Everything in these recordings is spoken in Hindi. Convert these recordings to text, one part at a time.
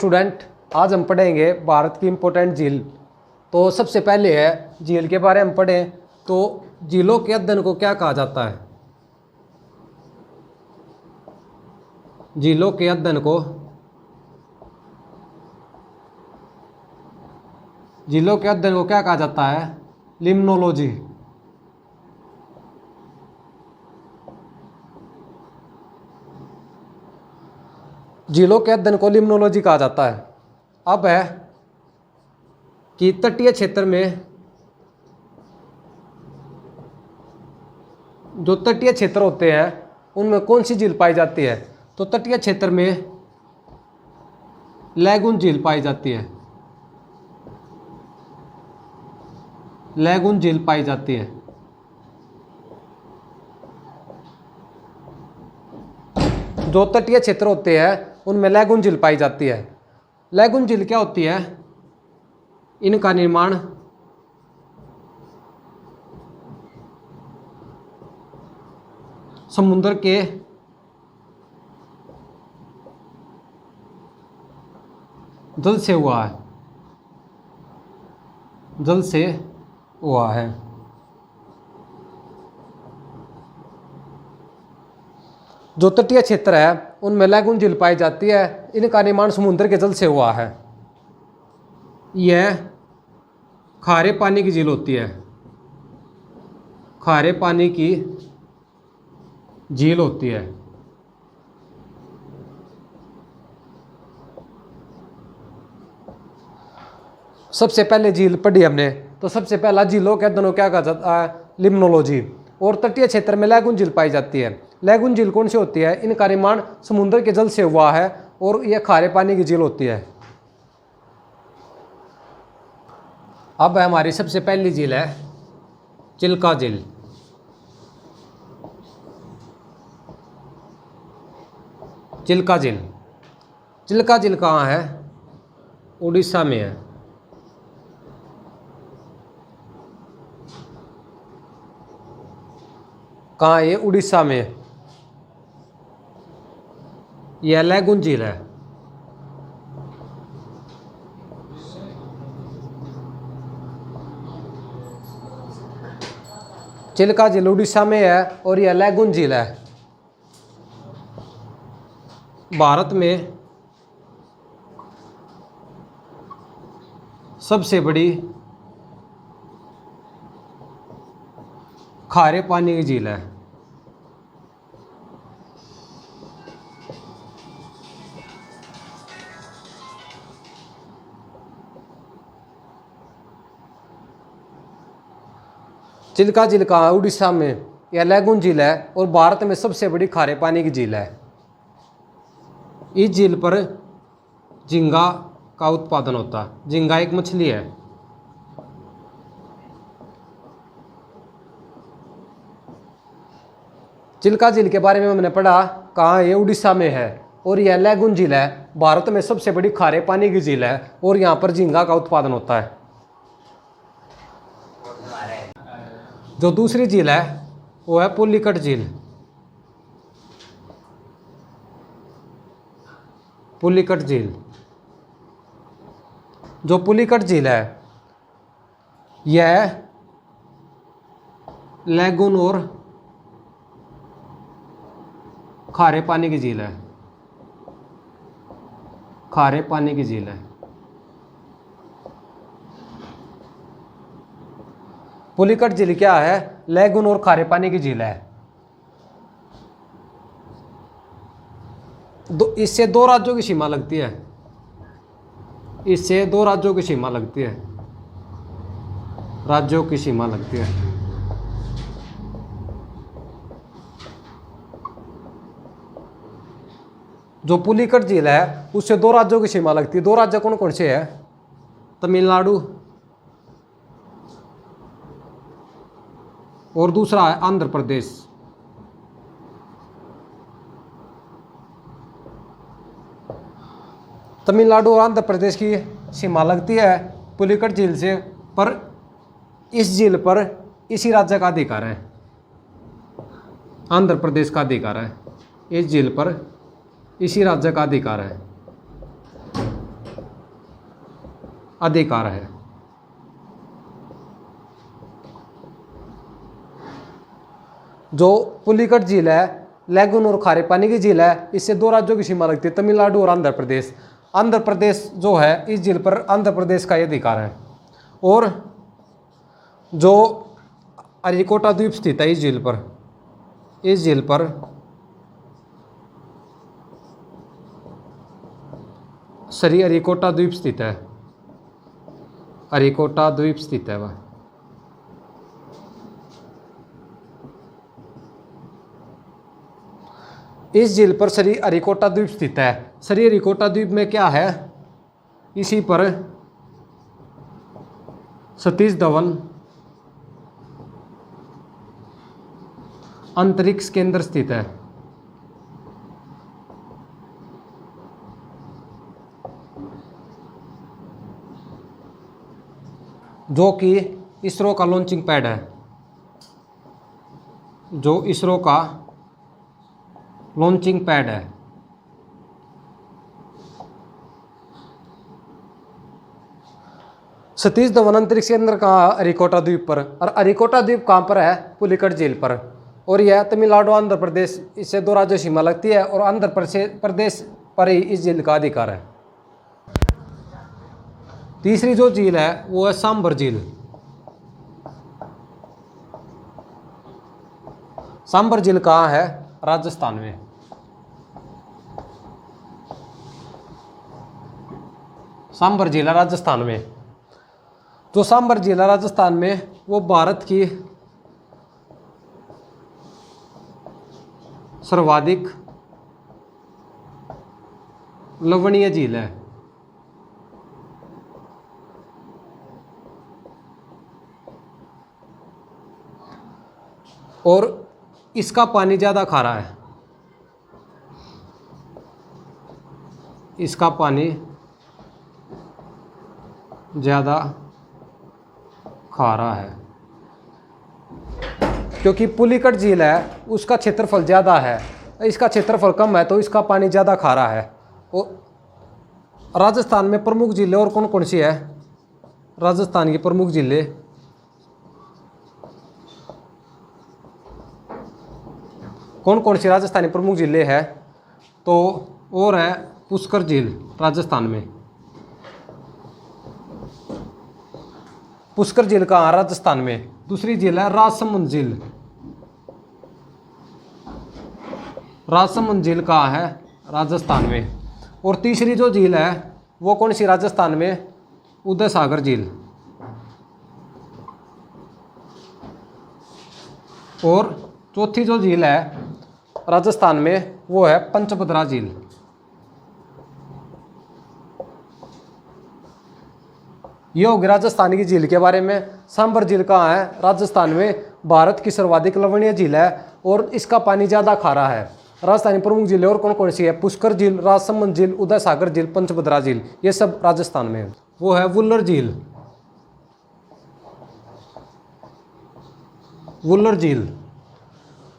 स्टूडेंट, आज हम पढ़ेंगे भारत की इम्पोर्टेंट झील। तो सबसे पहले है झील के बारे में पढ़ें तो झीलों के अध्ययन को क्या कहा जाता है। झीलों के अध्ययन को क्या कहा जाता है? लिम्नोलॉजी। झीलों के अध्ययन को लिम्नोलॉजी कहा जाता है। अब है कि तटीय क्षेत्र में जो तटीय क्षेत्र होते हैं उनमें कौन सी झील पाई जाती है? तो तटीय क्षेत्र में लैगून झील पाई जाती है। लैगून झील पाई जाती है। जो तटीय क्षेत्र होते हैं उनमें लैगून झील पाई जाती है। लैगून झील क्या होती है? इनका निर्माण समुद्र के जल से हुआ है। जल से हुआ है। जो तटीय क्षेत्र है उनमें लैगून झील पाई जाती है। इनका निर्माण समुद्र के जल से हुआ है। यह खारे पानी की झील होती है। खारे पानी की झील होती है। सबसे पहले झील पढ़ी हमने तो सबसे पहला झीलों के अध्ययन को क्या कहा जाता है? लिम्नोलॉजी। और तटीय क्षेत्र में लैगून झील पाई जाती है। लैगून झील कौन सी होती है? इनका निर्माण समुद्र के जल से हुआ है और यह खारे पानी की झील होती है। अब हमारी सबसे पहली झील है चिल्का झील। चिल्का झील। चिल्का झील कहाँ है? उड़ीसा में है। कहाँ है? उड़ीसा में। यह लैगून झील है। चिल्का झील उड़ीसा में है और यह लैगून झील है। भारत में सबसे बड़ी खारे पानी की झील है। चिल्का झील कहाँ है? उड़ीसा में। यह लैगून झील है और भारत में सबसे बड़ी खारे पानी की झील है। इस झील पर झींगा का उत्पादन होता है। झींगा एक मछली है। चिल्का झील के बारे में हमने पढ़ा, कहाँ है? उड़ीसा में है और यह लैगून झील है। भारत में सबसे बड़ी खारे पानी की झील है और यहाँ पर झींगा का उत्पादन होता है। जो दूसरी झील है वो है पुलिकट झील। पुलिकट झील। जो पुलिकट झील है यह लैगून और खारे पानी की झील है। खारे पानी की झील है। पुलिकट झील क्या है? लैगून और खारे पानी की झील है। इससे दो राज्यों की सीमा लगती है। इससे दो राज्यों की सीमा लगती है। राज्यों की सीमा लगती है। जो पुलिकट झील है उससे दो राज्यों की सीमा लगती है। दो राज्य कौन कौन से हैं? तमिलनाडु और दूसरा है आंध्र प्रदेश। तमिलनाडु और आंध्र प्रदेश की सीमा लगती है पुलिकट झील से, पर इस झील पर इसी राज्य का अधिकार है। आंध्र प्रदेश का अधिकार है। इस झील पर इसी राज्य का अधिकार है। अधिकार है। जो पुलिकट झील है, लैगून और खारे पानी की झील है, इससे दो राज्यों की सीमा लगती है, तमिलनाडु और आंध्र प्रदेश। आंध्र प्रदेश जो है, इस झील पर आंध्र प्रदेश का ही अधिकार है। और जो अरिकोटा द्वीप स्थित है, इस झील पर श्री अरिकोटा द्वीप स्थित है। अरिकोटा द्वीप स्थित है वह। इस झील पर श्री अरिकोटा द्वीप स्थित है। श्री अरिकोटा द्वीप में क्या है, इसी पर सतीश धवन अंतरिक्ष केंद्र स्थित है। जो कि इसरो का लॉन्चिंग पैड है। जो इसरो का लॉन्चिंग पैड है। सतीश धवन अंतरिक्ष केंद्र का अरिकोटा द्वीप पर, और अरिकोटा द्वीप कहाँ पर है, पुलिकट झील पर। और यह तमिलनाडु आंध्र प्रदेश, इससे दो राज्यों सीमा लगती है, और आंध्र प्रदेश पर ही इस झील का अधिकार है। तीसरी जो झील है वो है सांबर झील। सांबर झील कहाँ है, राजस्थान में। सांबर झील है राजस्थान में। जो सांबर झील है राजस्थान में, वो भारत की सर्वाधिक लवणीय झील है। और इसका पानी ज़्यादा खारा है। इसका पानी ज़्यादा खारा है क्योंकि पुलिकट झील है, उसका क्षेत्रफल ज़्यादा है, इसका क्षेत्रफल कम है, तो इसका पानी ज़्यादा खारा है। और राजस्थान में प्रमुख झीलें और कौन कौन सी है, राजस्थान की प्रमुख झीलें, कौन कौन सी राजस्थानी प्रमुख झीलें हैं, तो और है पुष्कर झील राजस्थान में। पुष्कर झील कहाँ है, राजस्थान में। दूसरी झील है राजसमंद झील। राजसमंद झील कहाँ है, राजस्थान में। और तीसरी जो झील है वो कौन सी, राजस्थान में, उदय सागर झील। और चौथी जो झील है राजस्थान में वो है पंचभद्रा झील। ये होगी राजस्थान की झील के बारे में। सांबर झील कहाँ है, राजस्थान में, भारत की सर्वाधिक लवणीय झील है और इसका पानी ज़्यादा खारा है। राजस्थानी प्रमुख झीलें और कौन कौन सी है, पुष्कर झील, राजसमंद झील, उदय सागर झील, पंचभद्रा झील, ये सब राजस्थान में है। वो है वुल्लर झील। वुल्लर झील,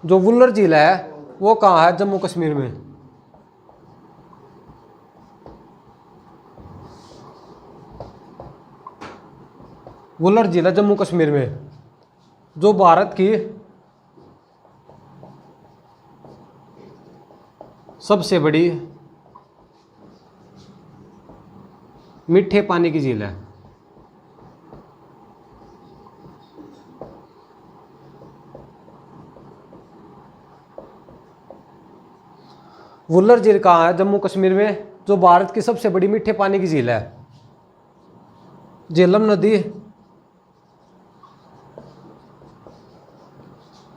जो वुल्लर झील है वो कहाँ है, जम्मू कश्मीर में। वुल्लर झील है जम्मू कश्मीर में, जो भारत की सबसे बड़ी मीठे पानी की झील है। वुल्लर झील कहाँ है, जम्मू कश्मीर में, जो भारत की सबसे बड़ी मीठे पानी की झील है। झेलम नदी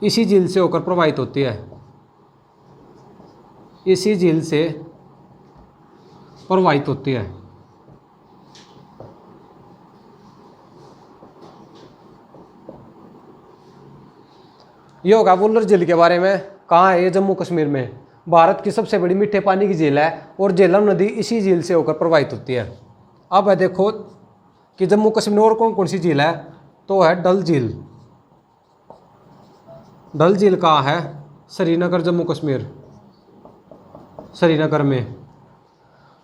इसी झील से होकर प्रवाहित होती है। इसी झील से प्रवाहित होती है। ये होगा वुल्लर झील के बारे में। कहाँ है ये, जम्मू कश्मीर में, भारत की सबसे बड़ी मीठे पानी की झील है और झेलम नदी इसी झील से होकर प्रवाहित होती है। अब है देखो कि जम्मू कश्मीर में और कौन कौन सी झील है, तो है डल झील। डल झील कहाँ है, श्रीनगर, जम्मू कश्मीर, श्रीनगर में।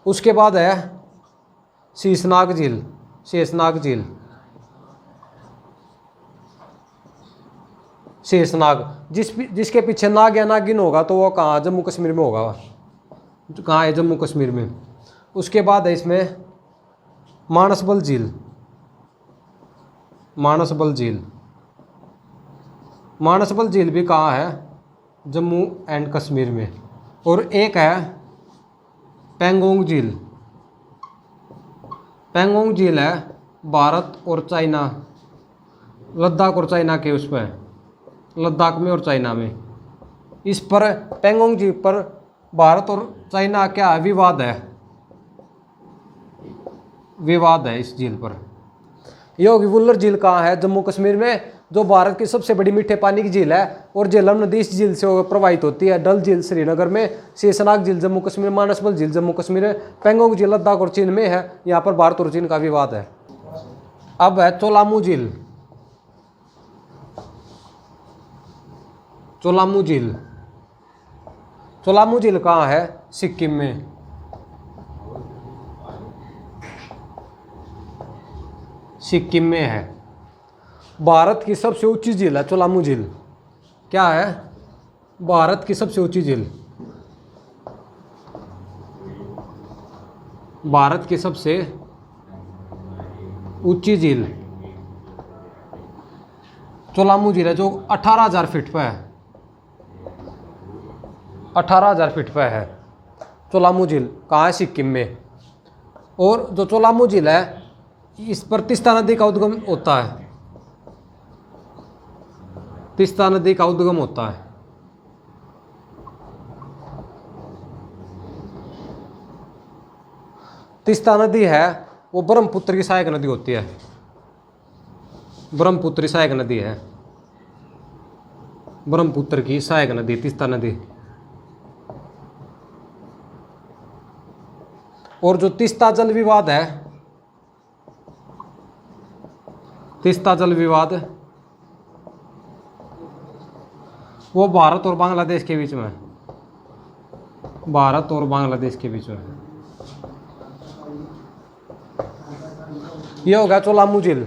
उसके बाद है शीशनाग झील। शेषनाग झील, शेषनाग, जिसके पीछे नाग या नागिन होगा तो वो कहाँ, जम्मू कश्मीर में होगा। कहाँ है? जम्मू कश्मीर में। उसके बाद है इसमें मानसबल झील, मानसबल झील, मानसबल झील भी कहाँ है? जम्मू एंड कश्मीर में। और एक है पेंगोंग झील, पेंगोंग झील है भारत और चाइना, लद्दाख और चाइना के उस पर, लद्दाख में और चाइना में। इस पर पेंगोंग झील पर भारत और चाइना क्या है? विवाद है, विवाद है इस झील पर। यह होगी वुलर झील कहाँ है? जम्मू कश्मीर में, जो भारत की सबसे बड़ी मीठे पानी की झील है और झेलम नदी इस झील से प्रवाहित होती है। डल झील श्रीनगर में, शेषनाग झील जम्मू कश्मीर, मानसबल झील जम्मू कश्मीर है, पेंगोंग झील लद्दाख और चीन में है। यहाँ पर भारत और चीन का विवाद है। अब है चोलामू झील, चोलामू झील, चोलामू झील कहाँ है? सिक्किम में। सिक्किम में है। भारत की सबसे ऊंची झील है चोलामू झील। क्या है? भारत की सबसे ऊंची झील, भारत की सबसे ऊंची झील चोलामू झील है, जो 18,000 फीट पर है, 18,000 फीट पर है चोलामू झील। कहाँ है? सिक्किम में। और जो चोलामू झील है, इस पर तीस्ता नदी का उद्गम होता है, तीस्ता नदी का उद्गम होता है। तीस्ता नदी है वो ब्रह्मपुत्र की सहायक नदी होती है, ब्रह्मपुत्र की सहायक नदी है, ब्रह्मपुत्र की सहायक नदी तीस्ता नदी। और जो तीस्ता जल विवाद है, तीस्ता जल विवाद, वो भारत और बांग्लादेश के बीच में, भारत और बांग्लादेश के बीच में। ये होगा चोलामू झील।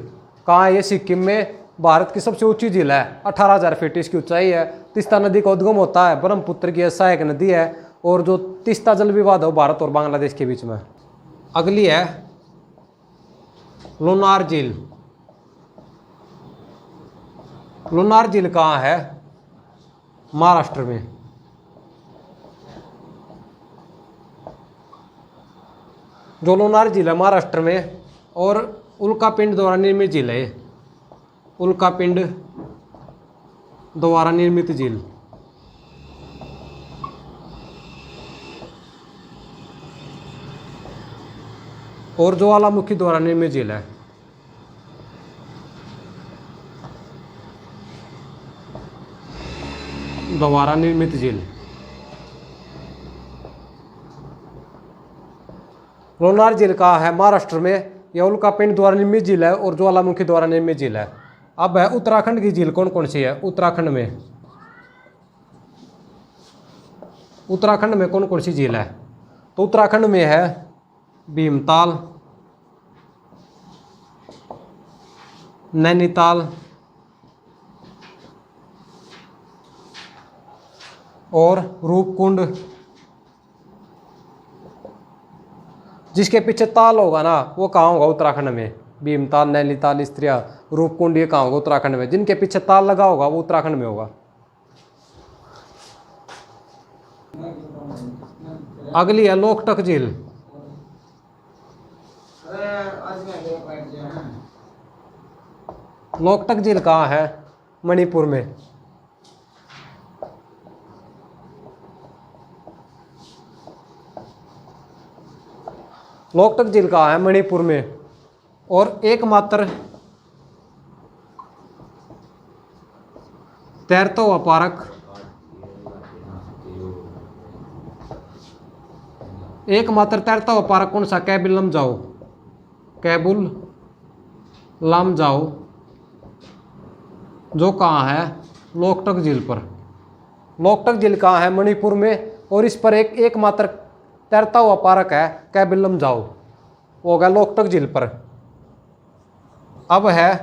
कहाँ है ये? सिक्किम में। भारत की सबसे ऊंची झील है, 18,000 फीट इसकी ऊंचाई है। तीस्ता नदी का उद्गम होता है, ब्रह्मपुत्र की सहायक नदी है। और जो तीस्ता जल विवाद है वो भारत और बांग्लादेश के बीच में। अगली है लोनार झील। लोनार झील कहाँ है? महाराष्ट्र में। जो लोनार झील है महाराष्ट्र में, और उल्कापिंड द्वारा निर्मित झील है, उल्कापिंड द्वारा निर्मित झील। और ज्वालामुखी द्वारा निर्मित झील है। द्वारा निर्मित झील। लोनार झील कहाँ है? महाराष्ट्र में। यह उल्कापिंड द्वारा निर्मित झील है और ज्वालामुखी द्वारा निर्मित झील है। अब है उत्तराखंड की झील कौन कौन सी है? उत्तराखंड में, उत्तराखंड में कौन कौन सी झील है? तो उत्तराखंड में है भीमताल, नैनीताल और रूपकुंड। जिसके पीछे ताल होगा ना वो कहाँ होगा? उत्तराखंड में। भीमताल, नैनीताल, स्त्रिया, रूपकुंड ये कहाँ होगा? उत्तराखंड में। जिनके पीछे ताल लगा होगा वो उत्तराखंड में होगा। अगली है लोकटक झील। लोकटक झील कहाँ है? मणिपुर में। लोकटक झील कहाँ है? मणिपुर में। और एकमात्र तैरता हुआ पार्क, एकमात्र तैरता हुआ पार्क कौन सा? कैबुल लमजाओ, कैबुल लमजाओ, जो कहाँ है? लोकटक झील पर। लोकटक झील कहाँ है? मणिपुर में। और इस पर एकमात्र तैरता हुआ पार्क है कैबुल लमजाओ, वो होगा लोकटक झील पर। अब है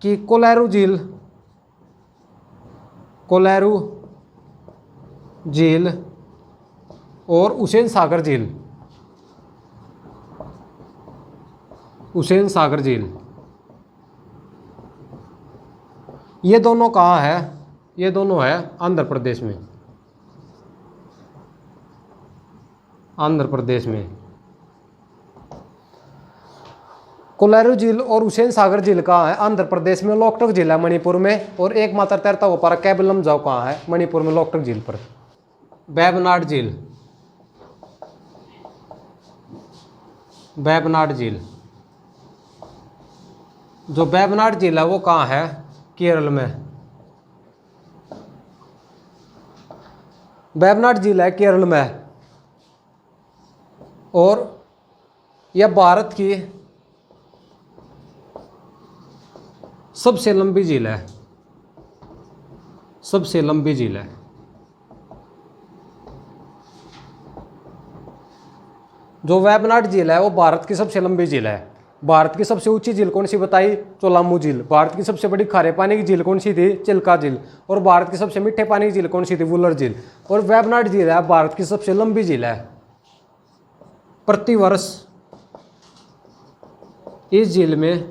कि कोलेरू झील और हुसैन सागर झील ये दोनों कहाँ है? ये दोनों है आंध्र प्रदेश में। कोलेरू झील और हुसैन सागर झील कहाँ है? आंध्र प्रदेश में। लोकटक झील है मणिपुर में। और एकमात्र तैरता हुआ पारा कैबलम जाओ कहाँ है? मणिपुर में, लोकटक झील पर। वेबनाड झील जो वेबनाड झील है वो कहाँ है? केरल में। वेबनाड झील है केरल में और यह भारत की सबसे लंबी झील है। जो वेबनाड झील है वो भारत की सबसे लंबी झील है। भारत की सबसे ऊंची झील कौन सी बताई? चोलामू झील। भारत की सबसे बड़ी खारे पानी की झील कौन सी थी? चिल्का झील। और भारत की सबसे मीठे पानी की झील कौन सी थी? वुलर झील। और वेबनाड झील है भारत की सबसे लंबी झील है। प्रतिवर्ष इस झील में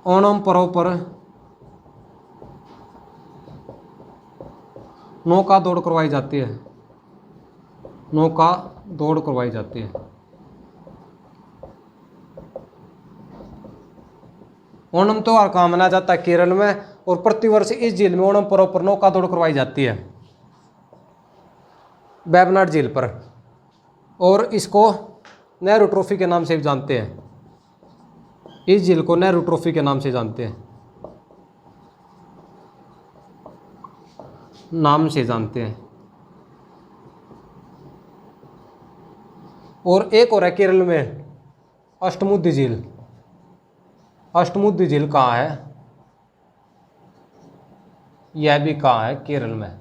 ओणम पर्व पर नौका दौड़ करवाई जाती है। ओणम त्योहार कहाँ मनाया जाता है? केरल में। और प्रतिवर्ष इस झील में ओणम पर्व पर नौका दौड़ करवाई जाती है वेबनाड झील पर। और इसको नेहरू ट्रॉफी के नाम से भी जानते हैं। इस झील को नेहरू ट्रॉफी के नाम से जानते हैं। और एक और है केरल में, अष्टमुद्दी झील। अष्टमुद्दी झील कहाँ है? यह भी कहाँ है? केरल में।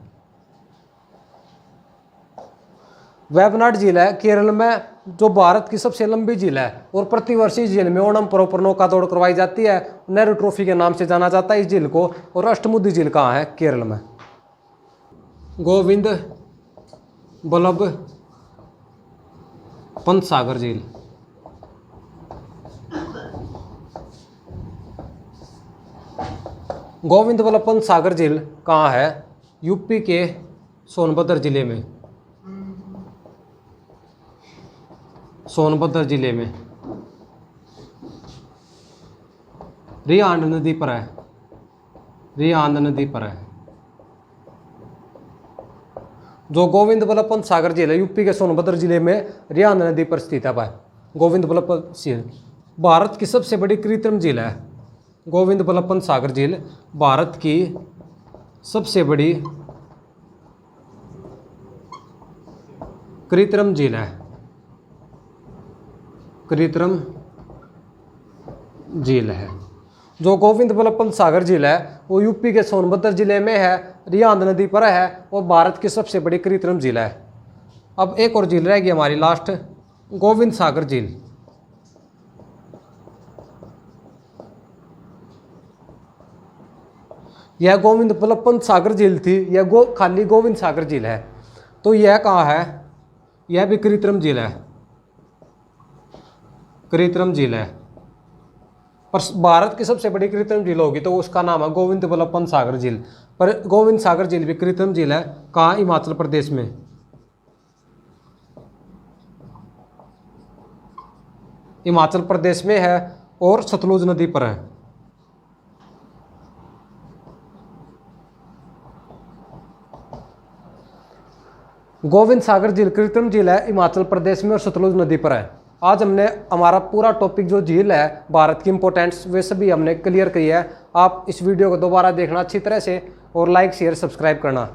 वेबनाड झील है केरल में जो भारत की सबसे लंबी झील है। और प्रतिवर्ष इस झील में ओणम पर्व पर नौका दौड़ करवाई जाती है। नेहरू ट्रॉफी के नाम से जाना जाता है इस झील को। और अष्टमुद्दी झील कहाँ है? केरल में। गोविंद बल्लभ पंत सागर झील। गोविंद बल्लभ पंत सागर झील कहाँ है? यूपी के सोनभद्र जिले में। रियांद नदी पर है। जो गोविंद बल्लभ पंत सागर झील है यूपी के सोनभद्र जिले में रियांद नदी पर स्थित है। गोविंद बल्लभ पंत झील भारत की सबसे बड़ी कृत्रिम झील है। गोविंद बल्लभ पंत सागर झील भारत की सबसे बड़ी कृत्रिम झील है। जो गोविंद बल्लभ पंत सागर झील है वो यूपी के सोनभद्र जिले में है, रियांद नदी पर है और भारत की सबसे बड़ी कृत्रिम झील है। अब एक और झील रहेगी हमारी लास्ट, गोविंद सागर झील। यह गोविंद बल्लभ पंत सागर झील थी, यह खाली गोविंद सागर झील है। तो यह कहाँ है? यह भी कृत्रिम झील है। पर भारत की सबसे बड़ी कृत्रिम झील होगी तो उसका नाम है गोविंद बल्लभ पंत सागर झील। पर गोविंद सागर झील भी कृत्रिम झील है। कहाँ? हिमाचल प्रदेश में। हिमाचल प्रदेश में है और सतलुज नदी पर है। गोविंद सागर झील कृत्रिम झील है, हिमाचल प्रदेश में और सतलुज नदी पर है। आज हमने हमारा पूरा टॉपिक जो झील है भारत की इंपॉर्टेंस वे सभी हमने क्लियर की है। आप इस वीडियो को दोबारा देखना अच्छी तरह से और लाइक शेयर सब्सक्राइब करना।